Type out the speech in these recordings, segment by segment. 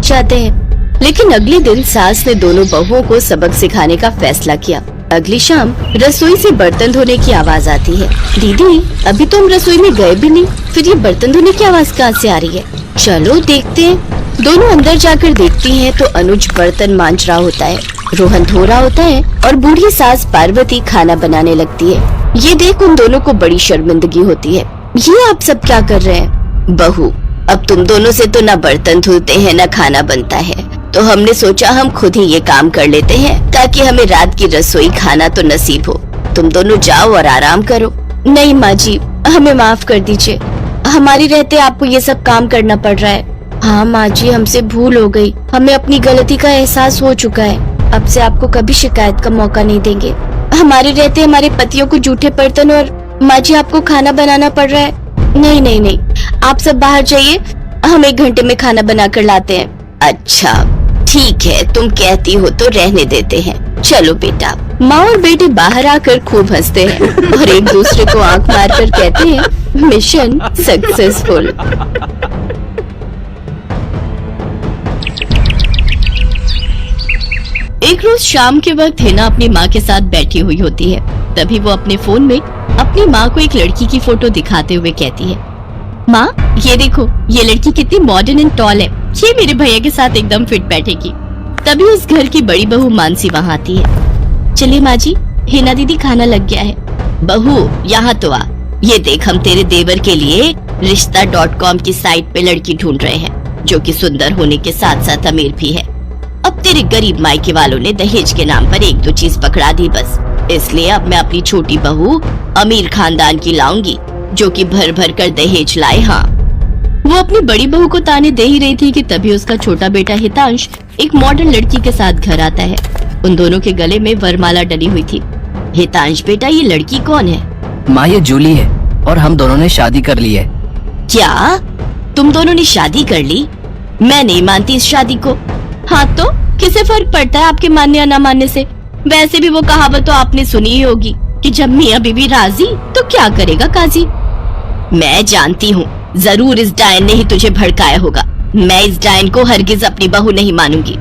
जाते हैं। लेकिन अगले दिन सास ने दोनों बहुओं को सबक सिखाने का फैसला किया। अगली शाम रसोई से बर्तन धोने की आवाज आती है। दीदी, अभी तो हम रसोई में गए भी नहीं, फिर ये बर्तन धोने की आवाज कहाँ से आ रही है? चलो देखते हैं। दोनों अंदर जाकर देखती हैं तो अनुज बर्तन मांज रहा होता है, रोहन धो रहा होता है और बूढ़ी सास पार्वती खाना बनाने लगती है। ये देख उन दोनों को बड़ी शर्मिंदगी होती है। ये आप सब क्या कर रहे हैं? बहू, अब तुम दोनों से तो न बर्तन धुलते हैं न खाना बनता है, तो हमने सोचा हम खुद ही ये काम कर लेते हैं ताकि हमें रात की रसोई खाना तो नसीब हो। तुम दोनों जाओ और आराम करो। नहीं माँ जी, हमें माफ कर दीजिए, हमारी रहते आपको ये सब काम करना पड़ रहा है। हाँ माँ जी, हमसे भूल हो गई, हमें अपनी गलती का एहसास हो चुका है। अब से आपको कभी शिकायत का मौका नहीं देंगे। हमारे रहते हमारे पतियों को जूठे बर्तन और माँ जी आपको खाना बनाना पड़ रहा है। नहीं नहीं नहीं, आप सब बाहर जाइए, हम 1 घंटे में खाना बना कर लाते हैं। अच्छा ठीक है, तुम कहती हो तो रहने देते हैं। चलो बेटा। माँ और बेटे बाहर आकर खूब हंसते हैं और एक दूसरे को आंख मारकर कहते हैं मिशन सक्सेसफुल। एक रोज शाम के वक्त हिना अपनी माँ के साथ बैठी हुई होती है। तभी वो अपने फोन में अपनी माँ को एक लड़की की फोटो दिखाते हुए कहती है, माँ ये देखो, ये लड़की कितनी मॉडर्न एंड टॉल है, ये मेरे भैया के साथ एकदम फिट बैठेगी। तभी उस घर की बड़ी बहू मानसी वहाँ आती है। चलिए माँ जी, हिना दीदी खाना लग गया है। बहू यहाँ तो आ, ये देख हम तेरे देवर के लिए रिश्ता.com की साइट पे लड़की ढूंढ रहे हैं जो कि सुंदर होने के साथ साथ अमीर भी है। अब तेरे गरीब मायके वालों ने दहेज के नाम पर 1-2 चीज पकड़ा दी बस, इसलिए अब मैं अपनी छोटी बहू अमीर खानदान की लाऊंगी जो कि भर भर कर दहेज लाए। हाँ, वो अपनी बड़ी बहू को ताने दे ही रही थी कि तभी उसका छोटा बेटा हितांश एक मॉडर्न लड़की के साथ घर आता है। उन दोनों के गले में वरमाला डली हुई थी। हितांश बेटा, ये लड़की कौन है? माँ ये जूली है और हम दोनों ने शादी कर ली है। क्या तुम दोनों ने शादी कर ली? मैं नहीं मानती इस शादी को। हाँ तो किसे फर्क पड़ता है आपके मानने या न मानने से? वैसे भी वो कहावत तो आपने सुनी ही होगी कि जब मियाँ बीवी राजी तो क्या करेगा काजी। मैं जानती हूँ, जरूर इस डायन ने ही तुझे भड़काया होगा। मैं इस डायन को हरगिज अपनी बहू नहीं मानूंगी।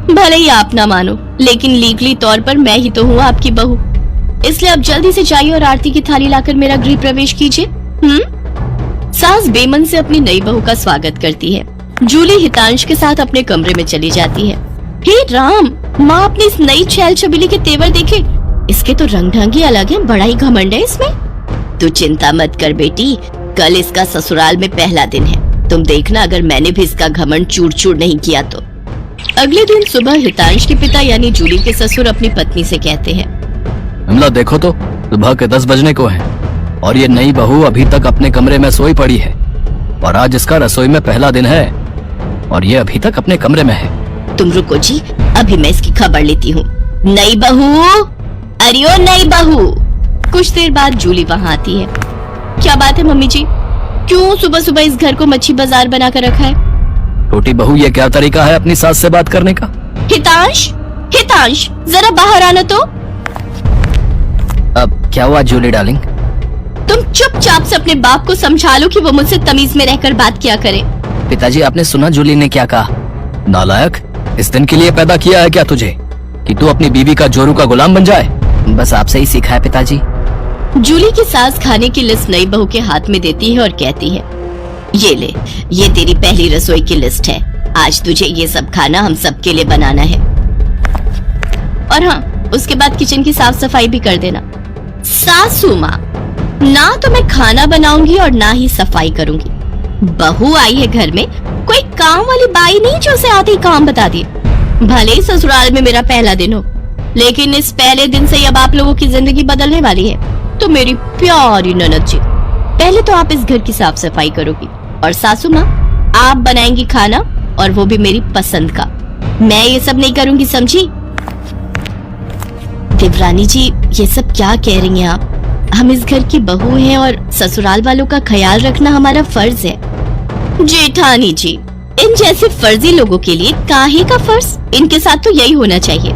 भले ही आप ना मानो, लेकिन लीगली तौर पर मैं ही तो हूँ आपकी बहू। इसलिए अब जल्दी से जाइए और आरती की थाली लाकर मेरा गृह प्रवेश कीजिए। सास बेमन से अपनी नई बहू का स्वागत करती है। जूली हितांश के साथ अपने कमरे में चली जाती है। हे राम, माँ अपनी इस नई छैल छबीली के तेवर देखे, इसके तो रंग ढंग ही अलग है, बड़ा ही घमंड है इसमें। तू चिंता मत कर बेटी, कल इसका ससुराल में पहला दिन है, तुम देखना अगर मैंने भी इसका घमंड चूर चूर नहीं किया तो। अगले दिन सुबह हितांश के पिता यानी जूली के ससुर अपनी पत्नी से कहते हैं, हमला देखो तो सुबह के 10 बजने को है और ये नई बहू अभी तक अपने कमरे में सोई पड़ी है और आज इसका रसोई में पहला दिन है और ये अभी तक अपने कमरे में है। तुम रुको जी, अभी मैं इसकी खबर लेती हूँ। नई बहू, अरे ओ नई बहू। कुछ देर बाद जूली वहाँ आती है। क्या बात है मम्मी जी, क्यों सुबह सुबह इस घर को मच्छी बाजार बना कर रखा है? छोटी बहू, ये क्या तरीका है अपनी सास से बात करने का? हितांश, हितांश जरा बाहर आना तो। अब क्या हुआ जूली डार्लिंग? तुम चुपचाप से अपने बाप को समझा लो कि वो मुझसे तमीज में रहकर बात किया करे। पिताजी, आपने सुना जूली ने क्या कहा? नालायक, इस दिन के लिए पैदा किया है क्या तुझे कि तू अपनी बीवी का जोरू का गुलाम बन जाए? बस आपसे ही सीखा है पिताजी। जूली की सास खाने की लिस्ट नई बहू के हाथ में देती है और कहती है, ये ले, ये तेरी पहली रसोई की लिस्ट है। आज तुझे ये सब खाना हम सब के लिए बनाना है और हाँ, उसके बाद किचन की साफ सफाई भी कर देना। सासू माँ, ना तो मैं खाना बनाऊंगी और ना ही सफाई करूंगी। बहू आई है घर में, कोई काम वाली बाई नहीं जो उसे आते ही काम बता दे। भले ही ससुराल में मेरा पहला दिन हो, लेकिन इस पहले दिन से अब आप लोगों की जिंदगी बदलने वाली है। तो मेरी प्यारी ननद जी, पहले तो आप इस घर की साफ सफाई करोगी और सासू माँ आप बनाएंगी खाना, और वो भी मेरी पसंद का। मैं ये सब नहीं करूंगी, समझी? देवरानी जी, ये सब क्या कह रही हैं आप? हम इस घर की बहू हैं और ससुराल वालों का ख्याल रखना हमारा फर्ज है। जेठानी जी, इन जैसे फर्जी लोगों के लिए काहे का फर्ज? इनके साथ तो यही होना चाहिए।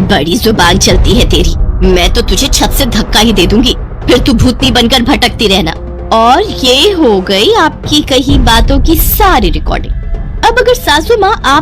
बड़ी जुबान चलती है तेरी, मैं तो तुझे छत से धक्का ही दे दूंगी, फिर तू भूतनी बनकर भटकती रहना। और ये हो गई आपकी कही बातों की सारी रिकॉर्डिंग। अब अगर सासू माँ आप